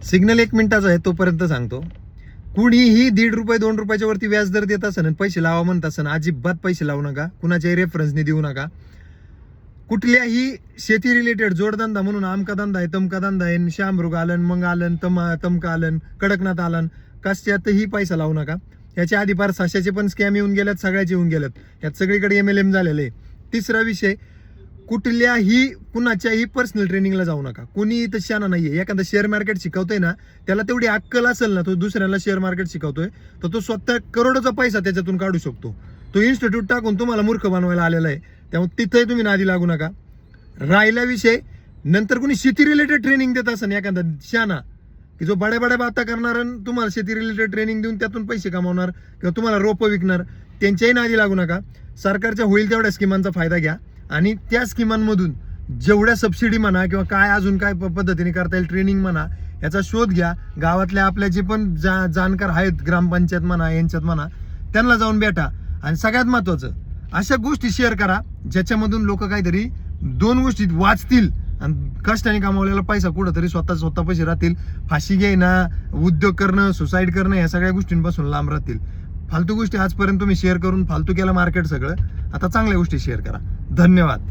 Signal 1 मिनिटाचा आहे, तोपर्यंत सांगतो. कुणीही ₹1.5 ₹2 वरती व्याज दर देत असेल आणि पैसे लावा म्हणत असेल, अजिबात पैसे लावू नका, कुणाच्याही रेफरन्सने देऊ नका. कुठल्याही शेती रिलेटेड जोडधंदा म्हणून आमका धंदा आहे, तमका धंदा आहे, शामरुग आलन, मग आलन, तमका आलन, कडकनाथ आलन, कशातही पैसा लावू नका. याच्या आधी फार सशाचे पण स्कॅम येऊन गेल्यात, सगळ्याचे येऊन गेल्यात, यात सगळीकडे MLM झालेले. तिसरा विषय, कुठल्याही कुणाच्याही पर्सनल ट्रेनिंगला जाऊ नका. कुणी इथं शाना नाहीये. एखादा शेअर मार्केट शिकवतोय ना, त्याला तेवढी अक्कल असेल ना, तो दुसऱ्याला शेअर मार्केट शिकवतोय, तर तो स्वतः करोडोचा पैसा त्याच्यातून काढू शकतो. तो इन्स्टिट्यूट टाकून तुम्हाला मूर्ख बनवायला आलेला आहे, त्यामुळे तिथेही तुम्ही नादी लागू नका. राहिला विषय, नंतर कुणी शेती रिलेटेड ट्रेनिंग देत असेल एखादा शाना, की जो बड्या बड्या बाता करणार आणि तुम्हाला शेती रिलेटेड ट्रेनिंग देऊन त्यातून पैसे कमावणार किंवा तुम्हाला रोपं विकणार, त्यांच्याही नादी लागू नका. सरकारच्या होईल तेवढ्या स्कीमांचा फायदा घ्या आणि त्या स्कीमांमधून जेवढ्या सबसिडी म्हणा किंवा काय अजून काय पद्धतीने करता येईल ट्रेनिंग म्हणा, याचा शोध घ्या. गावातल्या आपल्या जे पण जाणकार आहेत, ग्रामपंचायत म्हणा, यांच्यात म्हणा, त्यांना जाऊन भेटा. आणि सगळ्यात महत्वाचं, अशा गोष्टी शेअर करा ज्याच्यामधून लोक काहीतरी 2 गोष्टी वाचतील आणि कष्टाने कमावलेला पैसा कुठंतरी स्वतः पैसे राहतील. फाशी घेणं, उद्योग करणं, सुसाईड करणं, या सगळ्या गोष्टींपासून लांब राहतील. फालतू गोष्टी आजपर्यंत तुम्ही शेअर करून फालतू केलं मार्केट सगळं. आता चांगल्या गोष्टी शेअर करा. धन्यवाद.